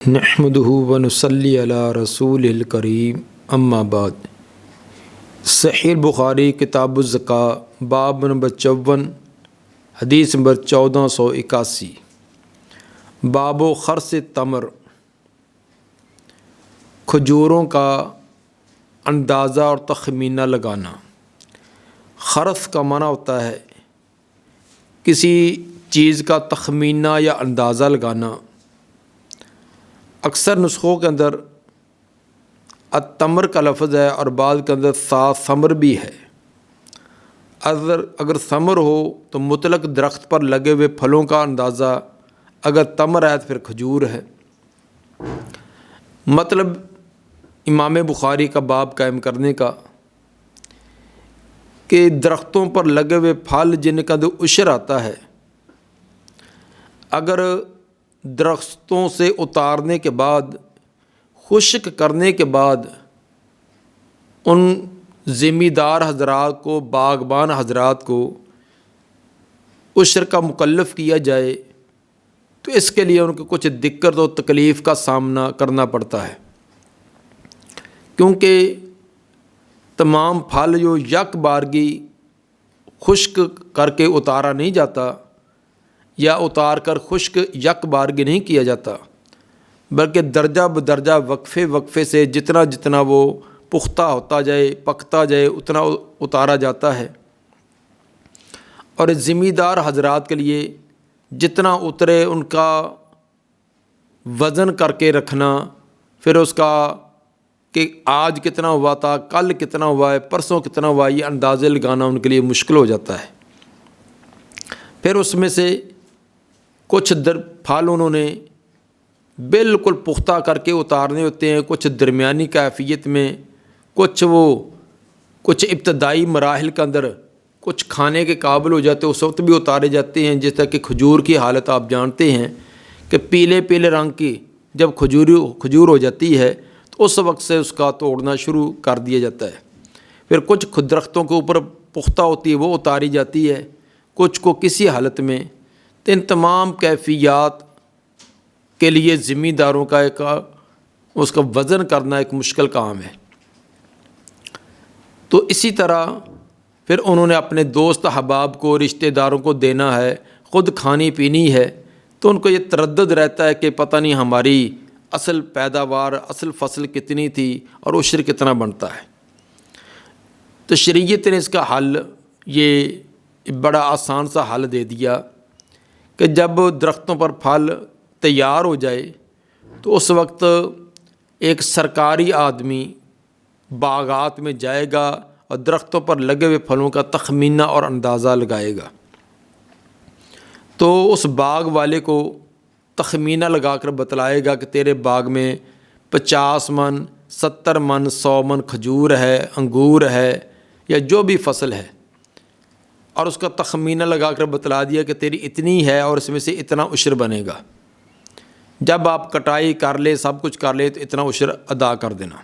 نحمدہ ونصلی علی رسول الکریم اما بعد۔ صحیح بخاری کتاب الزکاة باب نمبر 54 حدیث نمبر 1481 باب و خرص تمر، کھجوروں کا اندازہ اور تخمینہ لگانا۔ خرص کا معنی ہوتا ہے کسی چیز کا تخمینہ یا اندازہ لگانا۔ اکثر نسخوں کے اندر التمر کا لفظ ہے اور بعض کے اندر ثمر بھی ہے۔ اگر ثمر ہو تو مطلق درخت پر لگے ہوئے پھلوں کا اندازہ، اگر تمر ہے تو پھر کھجور ہے۔ مطلب امام بخاری کا باب قائم کرنے کا کہ درختوں پر لگے ہوئے پھل جن کا عشر آتا ہے، اگر درختوں سے اتارنے کے بعد، خشک کرنے کے بعد ان ذمہ دار حضرات کو، باغبان حضرات کو عشر کا مکلف کیا جائے تو اس کے لیے ان کو کچھ دقت و تکلیف کا سامنا کرنا پڑتا ہے، کیونکہ تمام پھل جو یک بارگی خشک کر کے اتارا نہیں جاتا یا اتار کر خشک یک بارگی نہیں کیا جاتا، بلکہ درجہ بدرجہ وقفے سے جتنا وہ پختہ ہوتا جائے، پکتا جائے، اتنا اتارا جاتا ہے۔ اور ذمہ دار حضرات کے لیے جتنا اترے ان کا وزن کر کے رکھنا، پھر اس کا کہ آج کتنا ہوا تھا، کل کتنا ہوا ہے، پرسوں کتنا ہوا ہے، یہ اندازے لگانا ان کے لیے مشکل ہو جاتا ہے۔ پھر اس میں سے کچھ پھل انہوں نے بالکل پختہ کر کے اتارنے ہوتے ہیں، کچھ درمیانی کیفیت میں، کچھ ابتدائی مراحل کے اندر کچھ کھانے کے قابل ہو جاتے ہیں، اس وقت بھی اتارے جاتے ہیں۔ جس طرح کہ کھجور کی حالت آپ جانتے ہیں کہ پیلے رنگ کی جب کھجور ہو جاتی ہے تو اس وقت سے اس کا توڑنا شروع کر دیا جاتا ہے۔ پھر کچھ درختوں کے اوپر پختہ ہوتی ہے، وہ اتاری جاتی ہے، کچھ کو کسی حالت میں۔ تو ان تمام کیفیات کے لیے ذمہ داروں کا اس کا وزن کرنا ایک مشکل کام ہے۔ تو اسی طرح پھر انہوں نے اپنے دوست احباب کو، رشتہ داروں کو دینا ہے، خود کھانی پینی ہے، تو ان کو یہ تردد رہتا ہے کہ پتہ نہیں ہماری اصل پیداوار، اصل فصل کتنی تھی اور عشر کتنا بنتا ہے۔ تو شریعت نے اس کا حل، یہ بڑا آسان سا حل دے دیا کہ جب درختوں پر پھل تیار ہو جائے تو اس وقت ایک سرکاری آدمی باغات میں جائے گا اور درختوں پر لگے ہوئے پھلوں کا تخمینہ اور اندازہ لگائے گا۔ تو اس باغ والے کو تخمینہ لگا کر بتلائے گا کہ تیرے باغ میں 50 من، 70 من، 100 من کھجور ہے، انگور ہے یا جو بھی فصل ہے، اور اس کا تخمینہ لگا کر بتلا دیا کہ تیری اتنی ہے اور اس میں سے اتنا عشر بنے گا۔ جب آپ کٹائی کر لے، سب کچھ کر لے تو اتنا عشر ادا کر دینا۔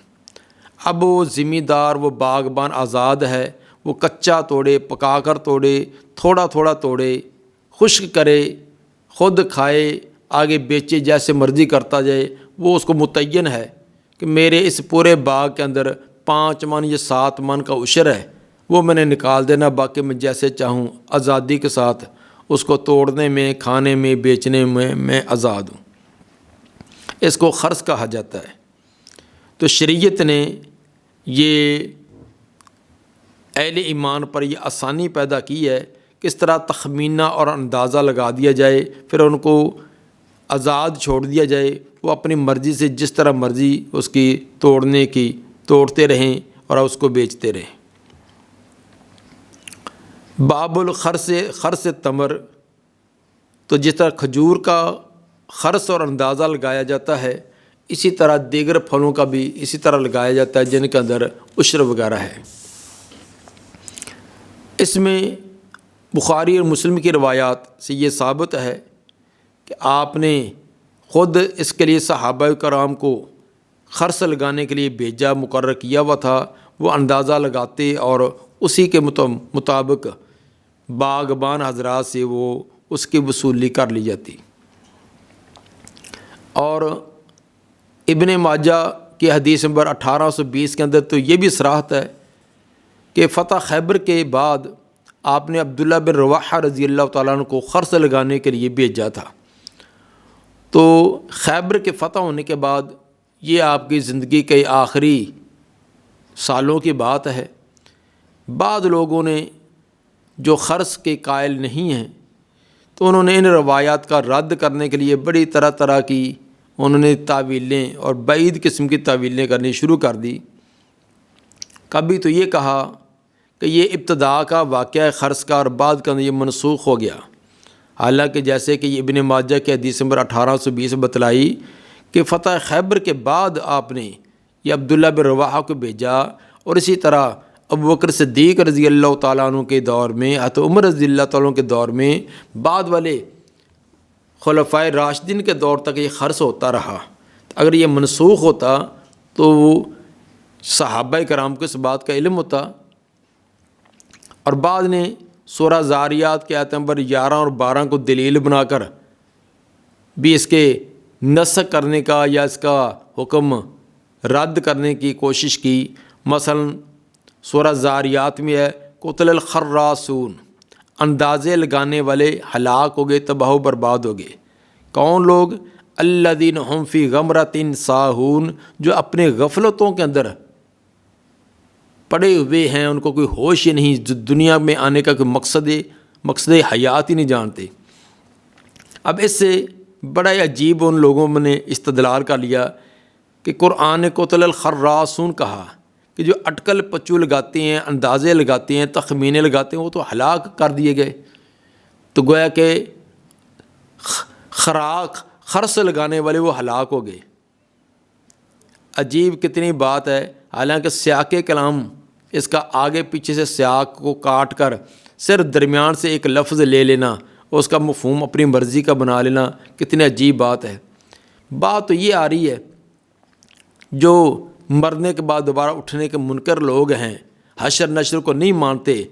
اب وہ ذمہ دار، وہ باغبان آزاد ہے، وہ کچا توڑے، پکا کر توڑے، تھوڑا تھوڑا توڑے، خشک کرے، خود کھائے، آگے بیچے، جیسے مرضی کرتا جائے۔ وہ اس کو متعین ہے کہ میرے اس پورے باغ کے اندر 5 من یا 7 من کا عشر ہے، وہ میں نے نکال دینا، باقی میں جیسے چاہوں آزادی کے ساتھ اس کو توڑنے میں، کھانے میں، بیچنے میں آزاد ہوں۔ اس کو خرص کہا جاتا ہے۔ تو شریعت نے یہ اہل ایمان پر یہ آسانی پیدا کی ہے کہ اس طرح تخمینہ اور اندازہ لگا دیا جائے، پھر ان کو آزاد چھوڑ دیا جائے، وہ اپنی مرضی سے جس طرح مرضی اس کی توڑتے رہیں اور اس کو بیچتے رہیں۔ باب خرص تمر، تو جس طرح کھجور کا خرص اور اندازہ لگایا جاتا ہے، اسی طرح دیگر پھلوں کا بھی اسی طرح لگایا جاتا ہے جن کے اندر عشر وغیرہ ہے۔ اس میں بخاری اور مسلم کی روایات سے یہ ثابت ہے کہ آپ نے خود اس کے لیے صحابہ کرام کو خرص لگانے کے لیے بھیجا، مقرر کیا ہوا تھا، وہ اندازہ لگاتے اور اسی کے مطابق باغبان حضرات سے وہ اس کی وصولی کر لی جاتی۔ اور ابن ماجہ کی حدیث نمبر 1820 کے اندر تو یہ بھی صراحت ہے کہ فتح خیبر کے بعد آپ نے عبداللہ بن رواحہ رضی اللہ تعالیٰ عنہ کو خرص لگانے کے لیے بھیجا تھا۔ تو خیبر کے فتح ہونے کے بعد یہ آپ کی زندگی کے آخری سالوں کی بات ہے۔ بعض لوگوں نے جو خرص کے قائل نہیں ہیں تو انہوں نے ان روایات کا رد کرنے کے لیے بڑی طرح طرح کی انہوں نے تعویلیں اور بعید قسم کی تعویلیں کرنی شروع کر دی۔ کبھی تو یہ کہا کہ یہ ابتداء کا واقعہ خرص کا اور بعد کا یہ منسوخ ہو گیا، حالانکہ جیسے کہ یہ ابن ماجہ کے حدیث نمبر 1820 بتلائی کہ فتح خیبر کے بعد آپ نے یہ عبداللہ بن رواحہ کو بھیجا، اور اسی طرح ابو بکر صدیق رضی اللہ تعالیٰ عنہ کے دور میں، حضرت عمر رضی اللہ تعالیٰ عنہ کے دور میں، بعد والے خلفائے راشدین کے دور تک یہ خرص ہوتا رہا۔ اگر یہ منسوخ ہوتا تو وہ صحابہ کرام کو اس بات کا علم ہوتا۔ اور بعد نے سورہ زاریات کے آیت نمبر 11 اور 12 کو دلیل بنا کر بھی اس کے نسخ کرنے کا یا اس کا حکم رد کرنے کی کوشش کی۔ مثلا سورہ زاریات میں ہے قتل الخراسون، اندازے لگانے والے ہلاک ہو گئے، تباہ و برباد ہو گئے۔ کون لوگ؟ الذین هم فی غمرۃ ساہون، جو اپنے غفلتوں کے اندر پڑے ہوئے ہیں، ان کو کوئی ہوش ہی نہیں، جو دنیا میں آنے کا کوئی مقصد حیات ہی نہیں جانتے۔ اب اس سے بڑا ہی عجیب ان لوگوں نے استدلال کر لیا کہ قرآن نے قتل الخراسون کہا کہ جو اٹکل پچو لگاتے ہیں، اندازے لگاتے ہیں، تخمینے لگاتے ہیں، وہ تو ہلاک کر دیے گئے۔ تو گویا کہ خرص لگانے والے وہ ہلاک ہو گئے۔ عجیب کتنی بات ہے، حالانکہ سیاق کلام اس کا آگے پیچھے سے سیاق کو کاٹ کر صرف درمیان سے ایک لفظ لے لینا اور اس کا مفہوم اپنی مرضی کا بنا لینا کتنی عجیب بات ہے۔ بات تو یہ آ رہی ہے جو مرنے کے بعد دوبارہ اٹھنے کے منکر لوگ ہیں، حشر نشر کو نہیں مانتے،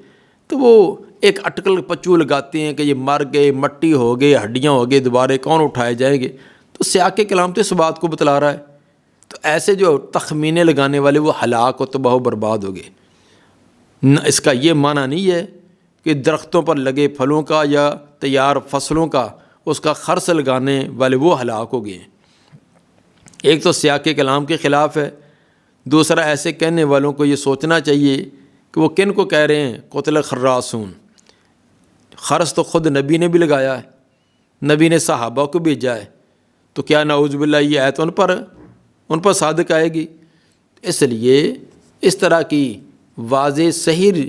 تو وہ ایک اٹکل پچو لگاتے ہیں کہ یہ مر گئے، مٹی ہو گئے، ہڈیاں ہو گئے، دوبارہ کون اٹھائے جائیں گے۔ تو سیاق کلام تو اس بات کو بتلا رہا ہے۔ تو ایسے جو تخمینے لگانے والے وہ ہلاک و تباہ و برباد ہو گئے۔ اس کا یہ معنی نہیں ہے کہ درختوں پر لگے پھلوں کا یا تیار فصلوں کا اس کا خرص لگانے والے وہ ہلاک ہو گئے ہیں۔ ایک تو سیاق کلام کے خلاف ہے، دوسرا ایسے کہنے والوں کو یہ سوچنا چاہیے کہ وہ کن کو کہہ رہے ہیں قتل خراسون۔ خرص تو خود نبی نے بھی لگایا ہے، نبی نے صحابہ کو بھیجا ہے، تو کیا نعوذ باللہ یہ آیت ان پر صادق آئے گی؟ اس لیے اس طرح کی واضح صحیح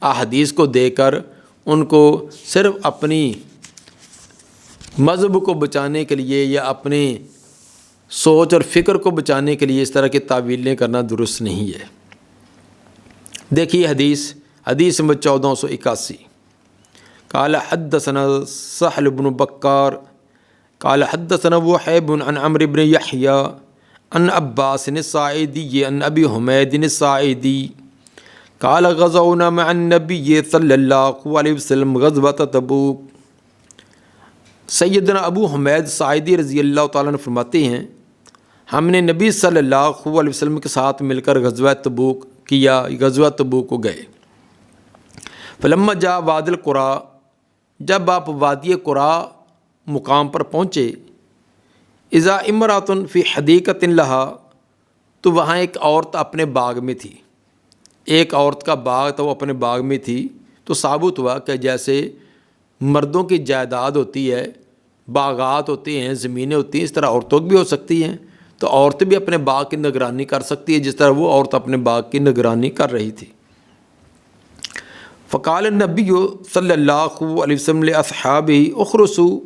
احادیث کو دے کر ان کو صرف اپنی مذہب کو بچانے کے لیے یا اپنے سوچ اور فکر کو بچانے کے لیے اس طرح کی تعویلیں کرنا درست نہیں ہے۔ دیکھیے حدیث نمبر 1481، قال حدثنا سہل بن بکار قال حدثنا وحیب عن عمرو بن یحییٰ عن عباس الساعدی عن ابی حمید الساعدی قال غزونا مع النبی صلی اللہ علیہ وسلم غزوۃ تبوک۔ سیدنا ابو حمید ساعدی رضی اللہ تعالیٰ عنہ فرماتے ہیں ہم نے نبی صلی اللہ علیہ وسلم کے ساتھ مل کر غزوہ تبوک کیا، غزوہ تبوک کو گئے۔ فلما جاء وادی القریٰ، جب آپ وادی قریٰ مقام پر پہنچے، اذا امرأۃ فی حدیقۃ لہا، تو وہاں ایک عورت اپنے باغ میں تھی، ایک عورت کا باغ تھا، وہ اپنے باغ میں تھی۔ تو ثابت ہوا کہ جیسے مردوں کی جائیداد ہوتی ہے، باغات ہوتے ہیں، زمینیں ہوتی ہیں، اس طرح عورتوں کی بھی ہو سکتی ہیں۔ تو عورت بھی اپنے باغ کی نگرانی کر سکتی ہے جس طرح وہ عورت اپنے باغ کی نگرانی کر رہی تھی۔ فقال النبی صلی اللہ علیہ وسلم لاصحابہ اخرسوا،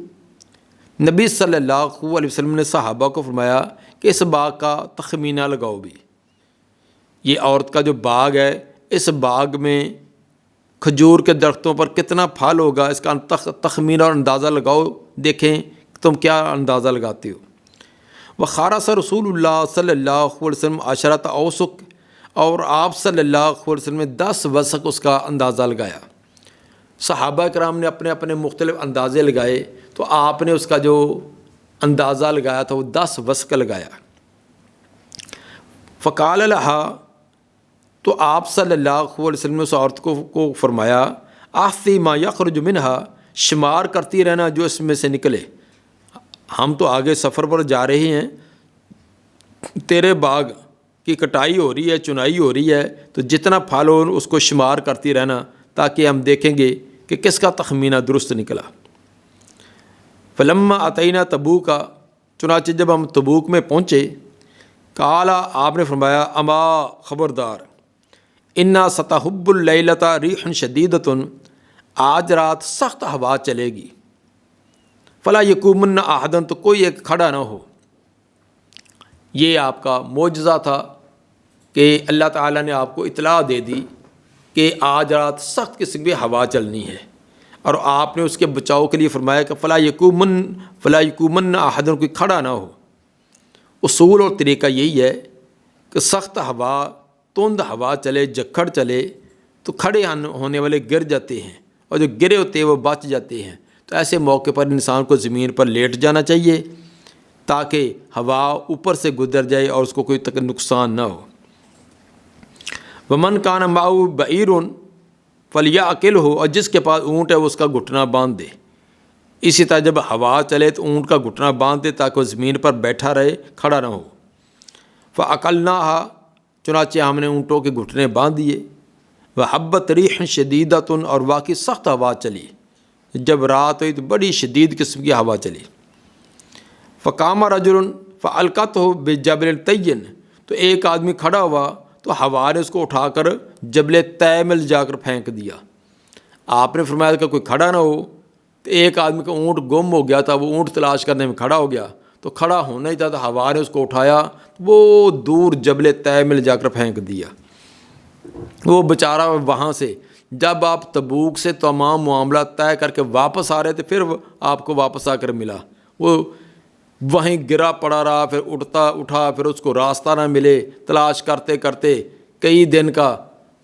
نبی صلی اللہ علیہ وسلم نے صحابہ کو فرمایا کہ اس باغ کا تخمینہ لگاؤ بھی۔ یہ عورت کا جو باغ ہے، اس باغ میں کھجور کے درختوں پر کتنا پھل ہوگا، اس کا تخمینہ اور اندازہ لگاؤ، دیکھیں تم کیا اندازہ لگاتے ہو۔ وخارس رسول اللہ صلی اللہ علیہ وسلم عشرۃ اوسق، اور آپ صلی اللہ علیہ وسلم نے 10 وسق اس کا اندازہ لگایا۔ صحابہ کرام نے اپنے اپنے مختلف اندازے لگائے، تو آپ نے اس کا جو اندازہ لگایا تھا وہ 10 وسق لگایا۔ فقال لہا، تو آپ صلی اللہ علیہ وسلم نے اس عورت کو فرمایا، احصی ما یخرج منہا، شمار کرتی رہنا جو اس میں سے نکلے، ہم تو آگے سفر پر جا رہے ہیں، تیرے باغ کی کٹائی ہو رہی ہے، چنائی ہو رہی ہے، تو جتنا پھل ہو اس کو شمار کرتی رہنا تاکہ ہم دیکھیں گے کہ کس کا تخمینہ درست نکلا۔ فلما اتینا تبوک، چنانچہ جب ہم تبوک میں پہنچے، قال، آپ نے فرمایا، اما خبردار، انا ستحب اللیلۃ ریح شدیدۃ، آج رات سخت ہوا چلے گی، فلا یقومن احد، تو کوئی ایک کھڑا نہ ہو۔ یہ آپ کا معجزہ تھا کہ اللہ تعالیٰ نے آپ کو اطلاع دے دی کہ آج رات سخت قسم کی ہوا چلنی ہے، اور آپ نے اس کے بچاؤ کے لیے فرمایا کہ فلا یقومن احد، کوئی کھڑا نہ ہو۔ اصول اور طریقہ یہی ہے کہ سخت ہوا، تند ہوا چلے، جکھڑ چلے تو کھڑے ہونے والے گر جاتے ہیں، اور جو گرے ہوتے ہیں وہ بچ جاتے ہیں۔ تو ایسے موقع پر انسان کو زمین پر لیٹ جانا چاہیے تاکہ ہوا اوپر سے گزر جائے اور اس کو کوئی نقصان نہ ہو۔ ومن کان معہ بعیر فلیعقلہ، اور جس کے پاس اونٹ ہے وہ اس کا گھٹنا باندھ دے۔ اسی طرح جب ہوا چلے تو اونٹ کا گھٹنا باندھ دے تاکہ وہ زمین پر بیٹھا رہے، کھڑا نہ ہو۔ فعقلناہا، چنانچہ ہم نے اونٹوں کے گھٹنے باندھ دیے۔ وحبت ریح شدیدۃ، اور واقعی سخت ہوا چلی، جب رات ہوئی تو بڑی شدید قسم کی ہوا چلی۔ فقام رجل فالقتہ بجبل طین، تو ایک آدمی کھڑا ہوا تو ہوا نے اس کو اٹھا کر جبل طے میں جا کر پھینک دیا۔ آپ نے فرمایا کہ کوئی کھڑا نہ ہو، تو ایک آدمی کا اونٹ گم ہو گیا تھا، وہ اونٹ تلاش کرنے میں کھڑا ہو گیا، تو کھڑا ہونا ہی تھا تو ہوا نے اس کو اٹھایا، وہ دور جبل طے میں جا کر پھینک دیا۔ وہ بیچارہ وہاں سے، جب آپ تبوک سے تمام معاملہ طے کر کے واپس آ رہے تھے، پھر آپ کو واپس آ کر ملا، وہ وہیں گرا پڑا رہا، پھر اٹھا، پھر اس کو راستہ نہ ملے، تلاش کرتے کرتے کئی دن کا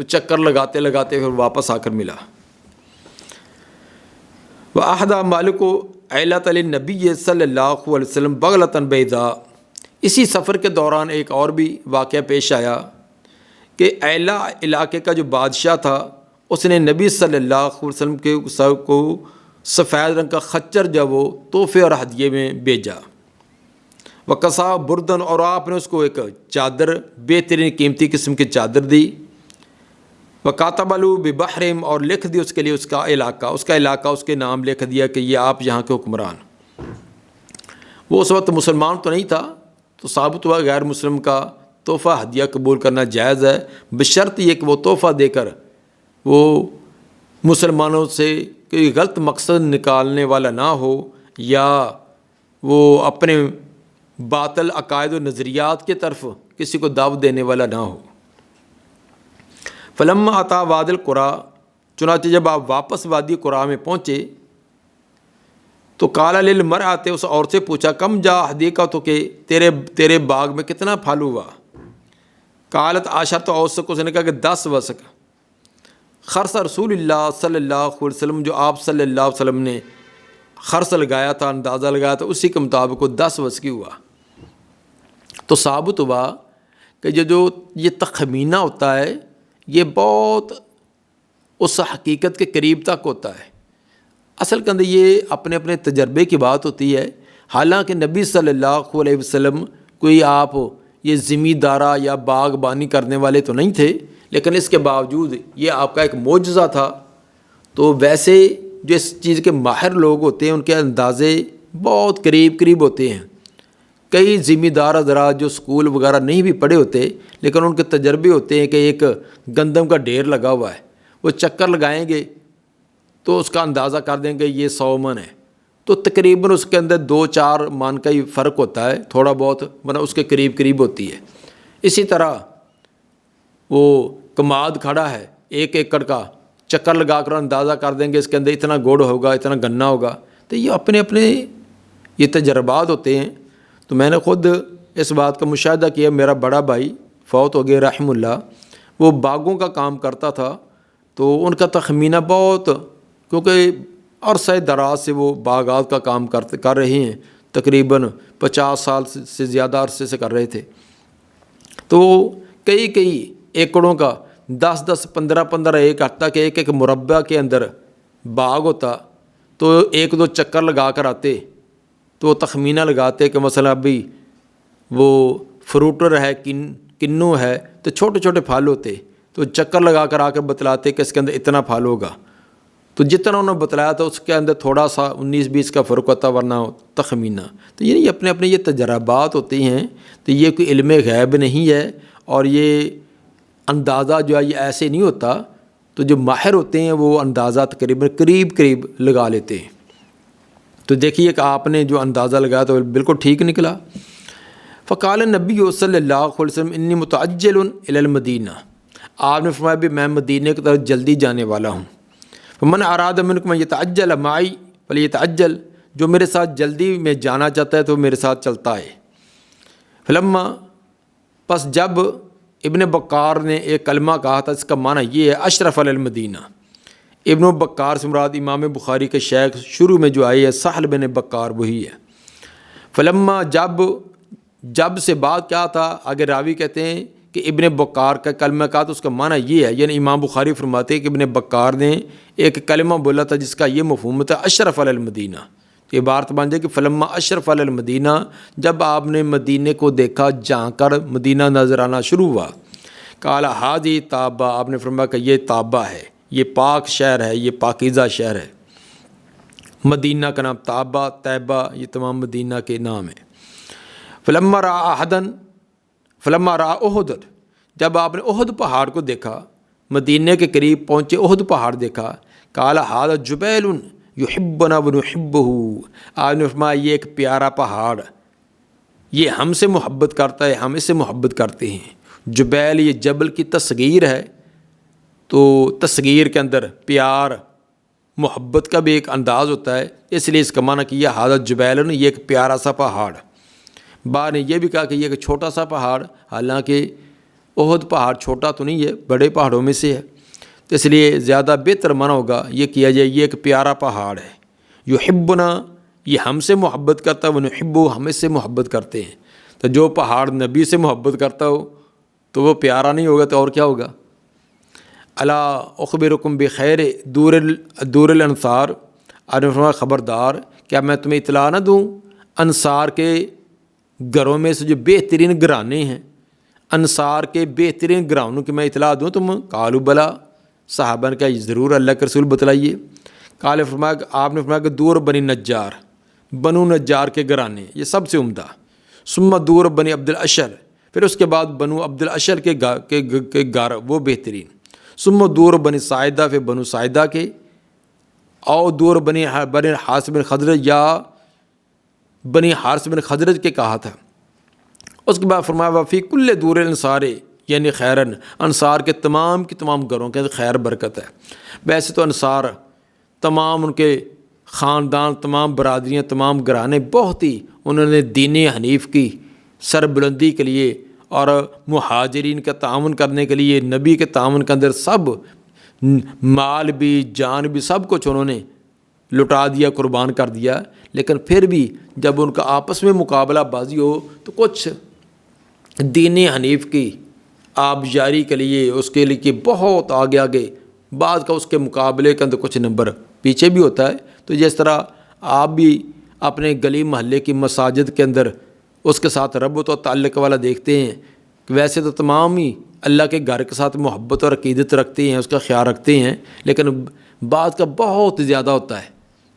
چکر لگاتے لگاتے پھر واپس آ کر ملا۔ وَأَحْدَى مَالِكُ عِلَّةَ لِلنَّبِيِّ صلی اللہ علیہ وسلم بغلۃ بیضاء، اسی سفر کے دوران ایک اور بھی واقعہ پیش آیا کہ ایلا علاقے کا جو بادشاہ تھا، اس نے نبی صلی اللہ علیہ وسلم کے کو سفید رنگ کا خچر جب وہ تحفے اور ہدیے میں بھیجا۔ وَقَصَا بُرْدًا، اور آپ نے اس کو ایک چادر، بہترین قیمتی قسم کی چادر دی۔ وَكَاتَبَ لَهُ بِبَحْرٍ، اور لکھ دی اس کے لیے اس کا علاقہ اس کے نام لکھ دیا کہ یہ آپ یہاں کے حکمران۔ وہ اس وقت مسلمان تو نہیں تھا، تو ثابت ہوا غیر مسلم کا تحفہ ہدیہ قبول کرنا جائز ہے، بشرط یہ کہ وہ تحفہ دے کر وہ مسلمانوں سے کوئی غلط مقصد نکالنے والا نہ ہو، یا وہ اپنے باطل عقائد و نظریات کی طرف کسی کو دعوت دینے والا نہ ہو۔ فلما اتا وادی القریٰ، چنانچہ جب آپ واپس وادی قریٰ میں پہنچے تو قال للمرأۃ، اس عورت سے پوچھا، کم جا حدیقہ، کہ تیرے باغ میں کتنا پھل ہوا؟ قالت عشرۃ اوسق، اس نے کہا کہ 10 وسق۔ خرص رسول اللہ صلی اللہ علیہ وسلم، جو آپ صلی اللہ علیہ وسلم نے خرص لگایا تھا، اندازہ لگایا تھا، اسی کے مطابق وہ 10 وسقی ہوا۔ تو ثابت ہوا کہ یہ تخمینہ ہوتا ہے، یہ بہت اس حقیقت کے قریب تک ہوتا ہے۔ اصل کے اندر یہ اپنے اپنے تجربے کی بات ہوتی ہے۔ حالانکہ نبی صلی اللہ علیہ وسلم کوئی آپ یہ زمیندارہ یا باغبانی کرنے والے تو نہیں تھے، لیکن اس کے باوجود یہ آپ کا ایک معجزہ تھا۔ تو ویسے جو اس چیز کے ماہر لوگ ہوتے ہیں ان کے اندازے بہت قریب ہوتے ہیں۔ کئی زمیندار حضرات جو اسکول وغیرہ نہیں بھی پڑھے ہوتے، لیکن ان کے تجربے ہوتے ہیں کہ ایک گندم کا ڈھیر لگا ہوا ہے، وہ چکر لگائیں گے تو اس کا اندازہ کر دیں گے یہ 100 من ہے، تو تقریباً اس کے اندر 2-4 من کا ہی فرق ہوتا ہے، تھوڑا بہت ورنہ اس کے قریب ہوتی ہے۔ اسی طرح وہ کماد کھڑا ہے 1 ایکڑ کا، چکر لگا کر اندازہ کر دیں گے اس کے اندر اتنا گڑ ہوگا، اتنا گنا ہوگا۔ تو یہ اپنے یہ تجربات ہوتے ہیں۔ تو میں نے خود اس بات کا مشاہدہ کیا، میرا بڑا بھائی فوت ہو گیا رحم اللہ، وہ باغوں کا کام کرتا تھا، تو ان کا تخمینہ بہت، کیونکہ عرصہ دراز سے وہ باغات کا کام کر رہے ہیں، تقریباً 50 سال سے زیادہ عرصے سے کر رہے تھے، تو کئی ایکڑوں کا 10 15 ایک حتیٰ کہ ایک مربع کے اندر باغ ہوتا، تو 1-2 چکر لگا کر آتے تو وہ تخمینہ لگاتے کہ مثلا ابھی وہ فروٹر ہے، کنو ہے، تو چھوٹے چھوٹے پھل ہوتے، تو چکر لگا کر آ کر بتلاتے کہ اس کے اندر اتنا پھل ہوگا، تو جتنا انہوں نے بتلایا تھا اس کے اندر تھوڑا سا 19-20 کا فرق ہوتا، ورنہ تخمینہ۔ تو یعنی اپنے یہ تجربات ہوتی ہیں، تو یہ کوئی علم غیب نہیں ہے، اور یہ اندازہ جو ہے یہ ایسے نہیں ہوتا، تو جو ماہر ہوتے ہیں وہ اندازہ تقریباً قریب لگا لیتے ہیں۔ تو دیکھیے کہ آپ نے جو اندازہ لگایا تو بالکل ٹھیک نکلا۔ فقال النبی صلی اللہ علیہ وسلم انی متعجل الی المدینہ، آپ نے فرمایا بھی میں مدینہ کی طرف جلدی جانے والا ہوں۔ فمن اراد منکم ان یتعجل معی فلیتعجل، جو میرے ساتھ جلدی میں جانا چاہتا ہے تو میرے ساتھ چلتا ہے۔ فلما، پس جب ابن بکار نے ایک کلمہ کہا تھا، اس کا معنی یہ ہے اشرف علی المدینہ۔ ابن بکار سے مراد امام بخاری کے شیخ شروع میں جو آئی ہے سہل بن بکار وہی ہے۔ فلما، جب سے بات کیا تھا، آگے راوی کہتے ہیں کہ ابن بکار کا کلمہ کہا تو اس کا معنی یہ ہے، یعنی امام بخاری فرماتے ہیں کہ ابن بکار نے ایک کلمہ بولا تھا جس کا یہ مفہوم تھا اشرف علی المدینہ۔ تو یہ بات بن جائے کہ فلما اشرف علی المدینہ، جب آپ نے مدینے کو دیکھا، جہاں کر مدینہ نظر آنا شروع ہوا، قال ہادی طابہ، آپ نے فرمایا کہ یہ طابہ ہے، یہ پاک شہر ہے، یہ پاکیزہ شہر ہے۔ مدینہ کا نام طابہ، طیبہ، یہ تمام مدینہ کے نام ہیں۔ فلما رأى احد، جب آپ نے احد پہاڑ کو دیکھا، مدینہ کے قریب پہنچے، احد پہاڑ دیکھا، قال ھذا جبیل یحبنا ونحبہ، آپ نے فرمایا یہ ایک پیارا پہاڑ، یہ ہم سے محبت کرتا ہے، ہم اس سے محبت کرتے ہیں۔ جبیل یہ جبل کی تصغیر ہے، تو تصغیر کے اندر پیار محبت کا بھی ایک انداز ہوتا ہے، اس لیے اس کا معنی کیا ھذا جبیل، یہ ایک پیارا سا پہاڑ۔ بعد نے یہ بھی کہا کہ یہ ایک چھوٹا سا پہاڑ، حالانکہ احد پہاڑ چھوٹا تو نہیں ہے، بڑے پہاڑوں میں سے ہے، تو اس لیے زیادہ بہتر معنی ہوگا یہ کیا جائے یہ ایک پیارا پہاڑ ہے۔ یحبنا، یہ ہم سے محبت کرتا ہے، ونحبہ، ہم اس سے محبت کرتے ہیں۔ تو جو پہاڑ نبی سے محبت کرتا ہو تو وہ پیارا نہیں ہوگا تو اور کیا ہوگا؟ الا اخبرکم بخیر دور الانصار، آپ نے فرمایا خبردار، کیا میں تمہیں اطلاع نہ دوں انصار کے گھروں میں سے جو بہترین گھرانے ہیں، انصار کے بہترین گھرانوں کی میں اطلاع دوں تم؟ قالوا بلا، صحابہ نے کہا ضرور اللہ کے رسول بتلائیے۔ قال فرمایا، آپ نے فرمایا کہ دور بنی نجار، بنو نجار کے گھرانے یہ سب سے عمدہ، ثم دور بنی عبد الاشر، پھر اس کے بعد بنو عبد الاشر کے گھر وہ بہترین، ثم دور بنی ساعدہ، پھر بنو ساعدہ کے، اور دور بنی حارث بن خزرج، یا بنی حارث بن خزرج کے کہا تھا۔ اس کے بعد فرمایا وفی کل دور الانصار یعنی خیرن، انصار کے تمام کی تمام گھروں کے اندر خیر برکت ہے۔ ویسے تو انصار تمام ان کے خاندان، تمام برادریاں، تمام گھرانے بہت ہی انہوں نے دین حنیف کی سربلندی کے لیے اور مہاجرین کا تعاون کرنے کے لیے، نبی کے تعاون کے اندر سب مال بھی جان بھی سب کچھ انہوں نے لٹا دیا، قربان کر دیا، لیکن پھر بھی جب ان کا آپس میں مقابلہ بازی ہو تو کچھ دین حنیف کی آبیاری کے لیے، اس کے لیے بہت آگے بعض کا اس کے مقابلے کے اندر کچھ نمبر پیچھے بھی ہوتا ہے۔ تو جس طرح آپ بھی اپنے گلی محلے کی مساجد کے اندر اس کے ساتھ ربط و تعلق والا دیکھتے ہیں، ویسے تو تمام ہی اللہ کے گھر کے ساتھ محبت اور عقیدت رکھتے ہیں، اس کا خیال رکھتے ہیں، لیکن بعض کا بہت زیادہ ہوتا ہے،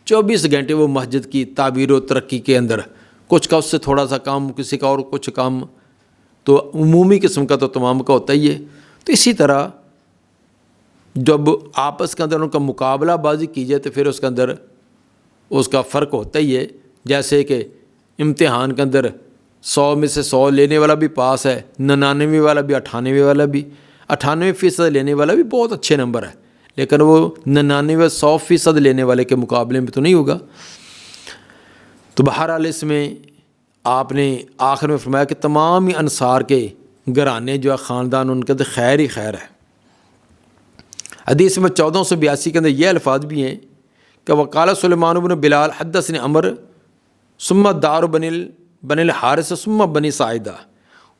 24 گھنٹے وہ مسجد کی تعبیر و ترقی کے اندر، کچھ کا اس سے تھوڑا سا کام، کسی کا اور کچھ کام، تو عمومی قسم کا تو تمام کا ہوتا ہی ہے۔ تو اسی طرح جب آپس کے اندر ان کا مقابلہ بازی کی جائے تو پھر اس کے اندر اس کا فرق ہوتا ہی ہے۔ جیسے کہ امتحان کے اندر 100 میں سے 100 لینے والا بھی پاس ہے، 99 والا بھی، 98 والا بھی، 98% لینے والا بھی بہت اچھے نمبر ہے، لیکن وہ 99 100% لینے والے کے مقابلے میں تو نہیں ہوگا۔ تو بہرحال اس میں آپ نے آخر میں فرمایا کہ تمام ہی انصار کے گھرانے جو ہے خاندان، ان کے اندر خیر ہی خیر ہے۔ حدیث میں 1482 کے اندر یہ الفاظ بھی ہیں کہ وقال سلیمان بن بلال حدثني عمر ثم دار بن الحارث ثم بنی ساعدہ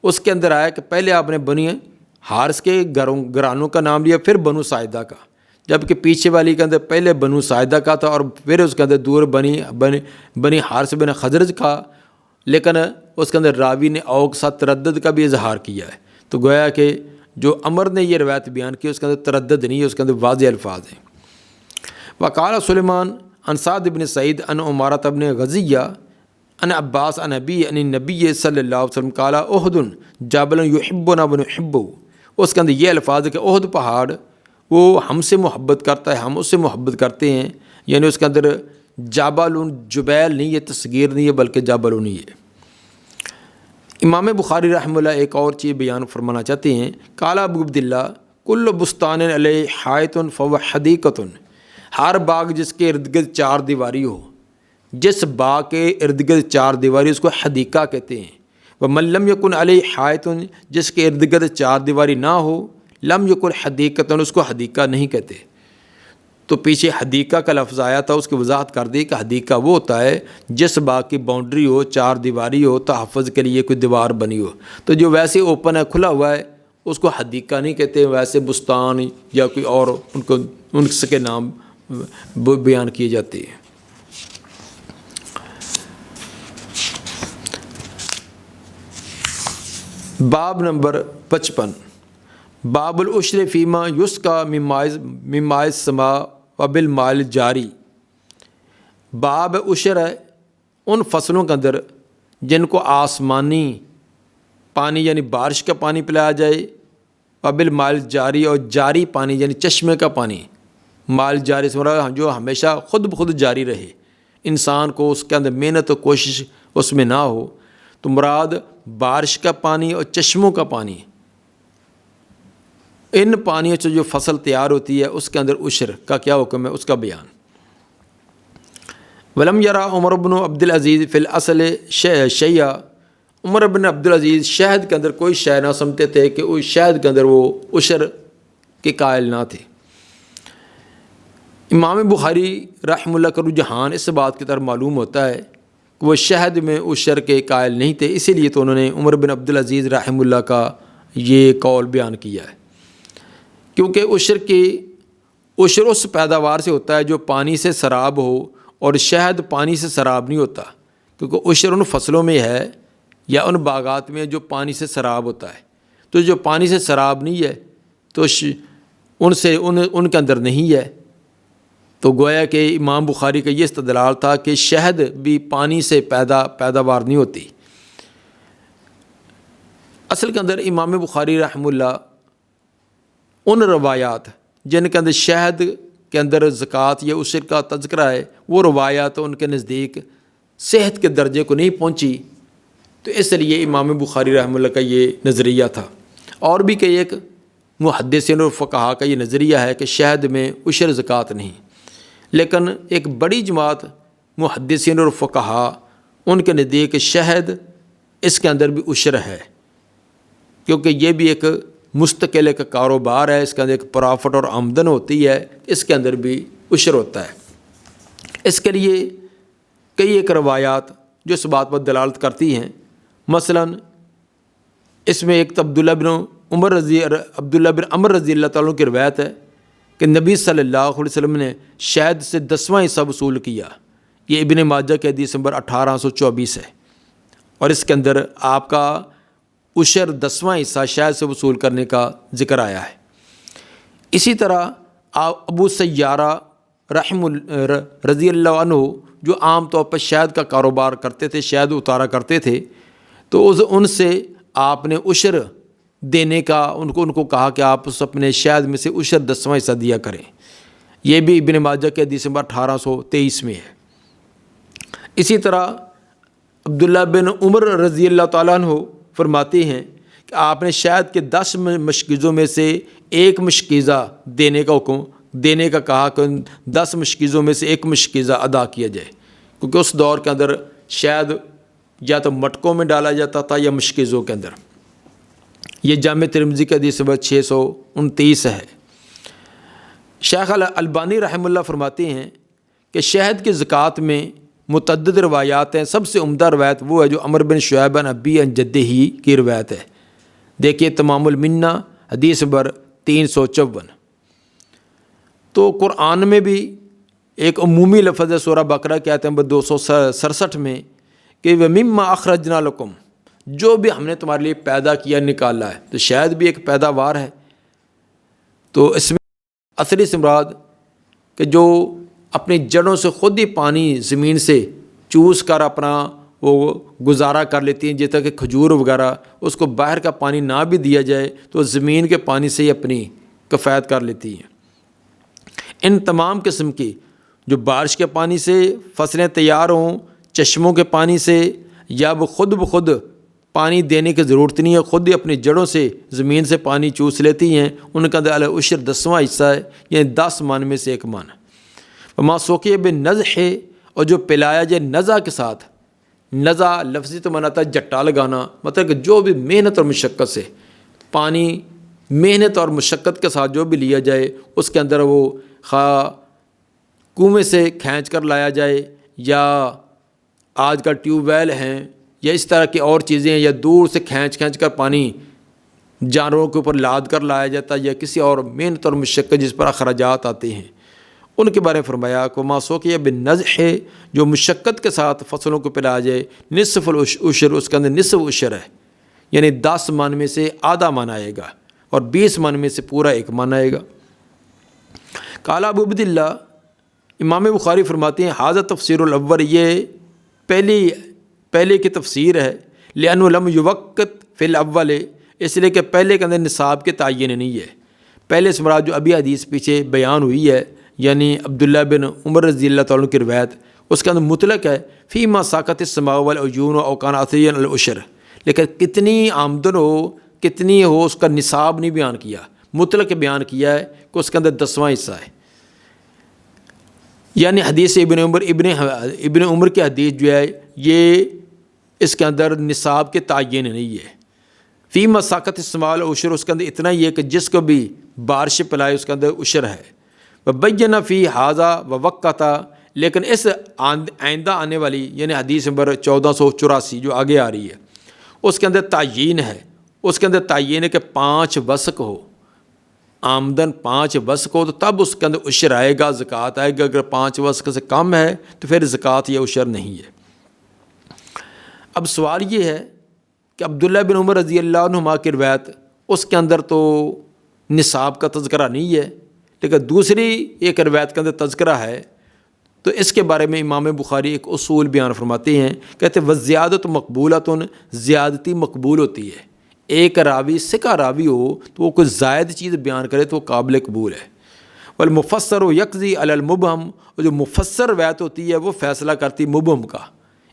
اس کے اندر آیا کہ پہلے آپ نے بنی حارث کے گھرانوں کا نام لیا، پھر بنو ساعدہ کا، جبکہ پیچھے والی کے اندر پہلے بنو ساعدہ کا تھا اور پھر اس کے اندر دور بنی حارث بن خزرج کا، لیکن اس کے اندر راوی نے اوق ساتھ تردد کا بھی اظہار کیا ہے۔ تو گویا کہ جو عمر نے یہ روایت بیان کی اس کے اندر تردد نہیں ہے، اس کے اندر واضح الفاظ ہیں۔ وقال سلیمان عن سعد بن سعید عن عمارۃ بن غزیہ عن عباس عن نبی عن نبی صلی اللہ علیہ وسلم قال احد جبل یحبنا ونحبه، اس کے اندر یہ الفاظ ہے کہ احد پہاڑ وہ ہم سے محبت کرتا ہے، ہم اس سے محبت کرتے ہیں، یعنی اس کے اندر جبل جبیل نہیں ہے، تصغیر نہیں ہے، بلکہ جبل نہیں ہے۔ امام بخاری رحمہ اللہ ایک اور چیز بیان فرمانا چاہتے ہیں، قال ابو عبداللہ کل بستان علیہ حائط فهو حدیقۃ، ہر باغ جس کے ارد گرد چار دیواری ہو، جس باغ کے ارد گرد چار دیواری اس کو حدیقہ کہتے ہیں۔ ومن لم یکن علیہ حائط، جس کے ارد گرد چار دیواری نہ ہو، لم یکن حدیقۃ، اس کو حدیقہ نہیں کہتے۔ تو پیچھے حدیقہ کا لفظ آیا تھا، اس کی وضاحت کر دی کہ حدیقہ وہ ہوتا ہے جس باغ کی باؤنڈری ہو، چار دیواری ہو، تحفظ کے لیے کوئی دیوار بنی ہو۔ تو جو ویسے اوپن ہے، کھلا ہوا ہے، اس کو حدیقہ نہیں کہتے، ویسے بستان یا کوئی اور ان کے نام بیان کیے جاتے ہیں۔ باب نمبر 55، باب العشر فیما یسقى من ماء السماء وبالماء الجاری۔ باب عشر ہے ان فصلوں کے اندر جن کو آسمانی پانی یعنی بارش کا پانی پلایا جائے، وبالماء الجاری، اور جاری پانی یعنی چشمے کا پانی۔ مال جاری سے مراد جو ہمیشہ خود بخود جاری رہے، انسان کو اس کے اندر محنت و کوشش اس میں نہ ہو، تو مراد بارش کا پانی اور چشموں کا پانی، ان پانیوں سے جو فصل تیار ہوتی ہے اس کے اندر عشر کا کیا حکم ہے، اس کا بیان۔ ولم یرا عمر بن عبد العزیز فی الاصل شیئا، عمر بن عبد العزیز شہد کے اندر کوئی شے نہ سمجھتے تھے کہ اس شہد کے اندر وہ عشر کے قائل نہ تھے۔ امام بخاری رحمہ اللہ کا رجحان اس بات کی طرف معلوم ہوتا ہے کہ وہ شہد میں عشر کے قائل نہیں تھے، اسی لیے تو انہوں نے عمر بن عبد العزیز رحمہ اللہ کا یہ قول بیان کیا ہے، کیونکہ عشر اس پیداوار سے ہوتا ہے جو پانی سے سراب ہو، اور شہد پانی سے سراب نہیں ہوتا، کیونکہ عشر ان فصلوں میں ہے یا ان باغات میں جو پانی سے سراب ہوتا ہے۔ تو جو پانی سے سراب نہیں ہے تو ان کے اندر نہیں ہے۔ تو گویا کہ امام بخاری کا یہ استدلال تھا کہ شہد بھی پانی سے پیداوار نہیں ہوتی۔ اصل کے اندر امام بخاری رحمہ اللہ ان روایات جن کے اندر شہد کے اندر زکوٰۃ یا عشر کا تذکرہ ہے، وہ روایات ان کے نزدیک صحت کے درجے کو نہیں پہنچی، تو اس لیے امام بخاری رحمہ اللہ کا یہ نظریہ تھا۔ اور بھی کئی ایک محدثین اور فقہا کا یہ نظریہ ہے کہ شہد میں عشر زکوٰۃ نہیں، لیکن ایک بڑی جماعت محدثین اور فقہا ان کے نزدیک شہد اس کے اندر بھی عشر ہے، کیونکہ یہ بھی ایک مستقل ایک کاروبار ہے، اس کے اندر ایک پرافٹ اور آمدن ہوتی ہے، اس کے اندر بھی عشر ہوتا ہے۔ اس کے لیے کئی ایک روایات جو اس بات پر دلالت کرتی ہیں، مثلا اس میں ایک عبداللہ بن عمر رضی اللہ تعالیٰ کی روایت ہے کہ نبی صلی اللہ علیہ وسلم نے شہد سے 10واں حصہ وصول کیا، یہ ابن ماجہ کے حدیث نمبر 1824 ہے، اور اس کے اندر آپ کا عشر 10واں حصہ شہد سے وصول کرنے کا ذکر آیا ہے۔ اسی طرح ابو سیارہ رضی اللہ عنہ جو عام طور پر شہد کا کاروبار کرتے تھے، شہد اتارا کرتے تھے، تو ان سے آپ نے عشر دینے کا ان کو کہا کہ آپ اس اپنے شہد میں سے عشر 10واں حصہ دیا کریں، یہ بھی ابن ماجہ کے حدیث نمبر 1823 میں ہے۔ اسی طرح عبداللہ بن عمر رضی اللہ تعالیٰ عنہ فرماتے ہیں کہ آپ نے شہد کے 10 مشکیزوں میں سے ایک مشکیزہ دینے کا کہا کہ 10 مشکیزوں میں سے ایک مشکیزہ ادا کیا جائے، کیونکہ اس دور کے اندر شہد یا تو مٹکوں میں ڈالا جاتا تھا یا مشکیزوں کے اندر۔ یہ جامع ترمذی کا حدیث نمبر 629 ہے۔ شیخ البانی رحمہ اللہ فرماتے ہیں کہ شہد کی زکوٰۃ میں متعدد روایات ہیں، سب سے عمدہ روایت وہ ہے جو عمر بن شعیب عن ابی عن جدہ ہی کی روایت ہے۔ دیکھیے تمام المنہ حدیث نمبر 354۔ تو قرآن میں بھی ایک عمومی لفظ ہے، سورہ بقرہ کی آیت نمبر 267 میں کہ وَمِمَّا أَخْرَجْنَا لَكُمْ، جو بھی ہم نے تمہارے لیے پیدا کیا نکالا ہے، تو شاید بھی ایک پیداوار ہے۔ تو اس میں اصلی سے مراد کہ جو اپنی جڑوں سے خود ہی پانی زمین سے چوس کر اپنا وہ گزارا کر لیتی ہیں، جیسا کہ کھجور وغیرہ، اس کو باہر کا پانی نہ بھی دیا جائے تو زمین کے پانی سے ہی اپنی کفایت کر لیتی ہیں۔ ان تمام قسم کی جو بارش کے پانی سے فصلیں تیار ہوں، چشموں کے پانی سے، یا وہ خود بخود پانی دینے کی ضرورت نہیں ہے، خود ہی اپنی جڑوں سے زمین سے پانی چوس لیتی ہیں، ان کا العشر 10واں حصہ ہے، یعنی 10 من میں سے 1 من۔ وما سوقی بالنضح، اور جو پلایا جائے نزع کے ساتھ، نزع لفظی تو مناتا ہے جٹا لگانا، مطلب کہ جو بھی محنت اور مشقت سے پانی، محنت اور مشقت کے ساتھ جو بھی لیا جائے، اس کے اندر وہ خواہ کنویں سے کھینچ کر لایا جائے، یا آج کل ٹیوب ویل ہیں، یا اس طرح کی اور چیزیں ہیں، یا دور سے کھینچ کر پانی جانوروں کے اوپر لاد کر لایا جاتا ہے، یا کسی اور محنت اور مشقت جس پر اخراجات آتے ہیں، ان کے بارے میں فرمایا کہ ما سوقی بالنضح، جو مشقت کے ساتھ فصلوں کو پلایا جائے، نصف العشر، اس کے اندر نصف عشر ہے، یعنی 10 من میں سے آدھا من آئے گا، اور 20 من میں سے پورا 1 من آئے گا۔ قال ابو عبداللہ، امام بخاری فرماتے ہیں ھذا تفسیر الاول، یہ پہلے کی تفسیر ہے، لأنه لم یوقت فی الاول، اس لیے کہ پہلے کے اندر نصاب کے تعین نہیں ہے۔ پہلے سے مراد جو ابھی حدیث پیچھے بیان ہوئی ہے، یعنی عبداللہ بن عمر رضی اللہ تعالیٰ عنہ کی روایت، اس کے اندر مطلق ہے فیما ساقط السماء والعیون او کان عطیا العشر، لیکن کتنی آمدن ہو، کتنی ہو، اس کا نصاب نہیں بیان کیا، مطلق بیان کیا ہے کہ اس کے اندر 10واں حصہ ہے۔ یعنی حدیث ابن عمر کی حدیث جو ہے، یہ اس کے اندر نصاب کے تعین نہیں ہے۔ فیما ساقط السماء والعشر، اس کے اندر اتنا ہی ہے کہ جس کو بھی بارش پلائے اس کے اندر عشر ہے۔ وبین فی ھذا ووقتا، لیکن اس آئندہ آنے والی یعنی حدیث نمبر 1484 جو آگے آ رہی ہے، اس کے اندر تعین ہے، اس کے اندر تعین ہے کہ 5 وسق ہو، آمدن 5 وسق ہو، تو تب اس کے اندر عشر آئے گا، زکوٰۃ آئے گا۔ اگر 5 وسق سے کم ہے تو پھر زکوٰۃ یا عشر نہیں ہے۔ اب سوال یہ ہے کہ عبداللہ بن عمر رضی اللہ عنہما کی روایت، اس کے اندر تو نصاب کا تذکرہ نہیں ہے، لیکن دوسری ایک روایت کے اندر تذکرہ ہے، تو اس کے بارے میں امام بخاری ایک اصول بیان فرماتے ہیں، کہتے ہیں وزیادت مقبولۃ، زیادتی مقبول ہوتی ہے۔ ایک راوی ثقہ راوی ہو تو وہ کوئی زائد چیز بیان کرے تو وہ قابل قبول ہے۔ والمفسر یقضی علی المبہم، اور جو مفسر روایت ہوتی ہے وہ فیصلہ کرتی مبہم کا۔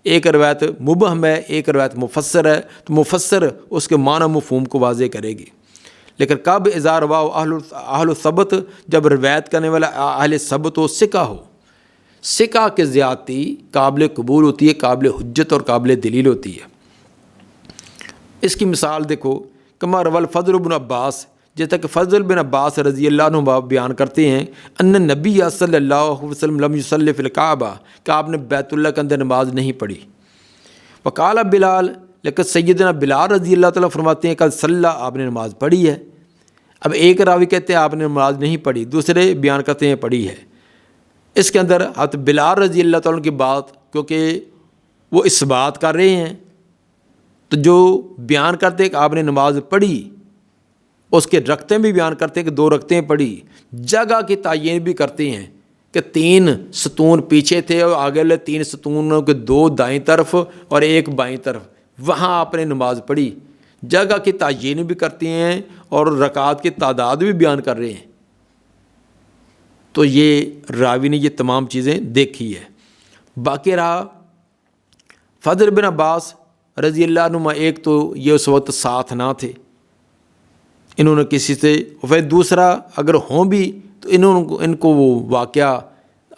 ایک روایت مبہم ہے، ایک روایت مفسر ہے، تو مفسر اس کے معنی مفہوم کو واضح کرے گی۔ لیکن کب اذا رواہ اہل الثبت، جب روایت کرنے والا اہل ثبت ہو، ثقہ ہو، ثقہ کے زیادتی قابل قبول ہوتی ہے، قابل حجت اور قابل دلیل ہوتی ہے۔ اس کی مثال دیکھو، کما روى الفضل بن عباس، جیسا کہ فضل بن عباس رضی اللہ عنہ بیان کرتے ہیں، ان نبی صلی اللہ علیہ وسلم لم یصلی فی الکعبہ، کہ آپ نے بیت اللہ کے اندر نماز نہیں پڑھی۔ وقال بلال، لیکن سیدنا بلال رضی اللہ تعالیٰ فرماتے ہیں کہ صلی، آپ نے نماز پڑھی ہے۔ اب ایک راوی کہتے ہیں آپ نے نماز نہیں پڑھی، دوسرے بیان کرتے ہیں پڑھی ہے۔ اس کے اندر حضرت بلال رضی اللہ تعالیٰ کی بات، کیونکہ وہ اس بات کر رہے ہیں، تو جو بیان کرتے ہیں کہ آپ نے نماز پڑھی، اس کے رکعتیں بھی بیان کرتے ہیں کہ 2 رکعتیں پڑھی، جگہ کی تعین بھی کرتے ہیں کہ 3 ستون پیچھے تھے اور آگے والے 3 ستونوں کے 2 دائیں طرف اور 1 بائیں طرف، وہاں آپ نے نماز پڑھی، جگہ کی تعین بھی کرتے ہیں اور رکعات کی تعداد بھی بیان کر رہے ہیں۔ تو یہ راوی نے یہ تمام چیزیں دیکھی ہے۔ باقی رہا فضل بن عباس رضی اللہ عنہ، ایک تو یہ اس وقت ساتھ نہ تھے، انہوں نے کسی سے، پھر دوسرا اگر ہوں بھی تو ان کو وہ واقعہ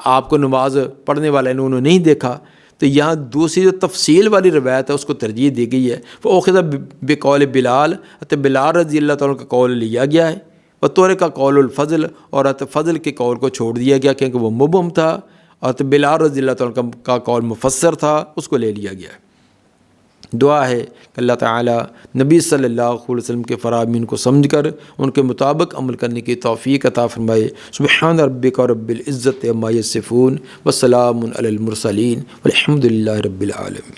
آپ کو نماز پڑھنے والا انہوں نے نہیں دیکھا، تو یہاں دوسری جو تفصیل والی روایت ہے اس کو ترجیح دی گئی ہے۔ وہ اخذ بقول بلال، بلال رضی اللہ تعالیٰ کا قول لیا گیا ہے، بطور کا قول الفضل، اور فضل کے قول کو چھوڑ دیا گیا کیونکہ وہ مبہم تھا، اور بلال رضی اللہ تعالیٰ کا قول مفسر تھا، اس کو لے لیا گیا ہے۔ دعا ہے کہ اللہ تعالیٰ نبی صلی اللہ علیہ وسلم کے فرامین کو سمجھ کر ان کے مطابق عمل کرنے کی توفیق عطا فرمائے۔ سبحان ربک رب العزت عما یصفون وسلام علی المرسلین والحمد للہ رب العالمین۔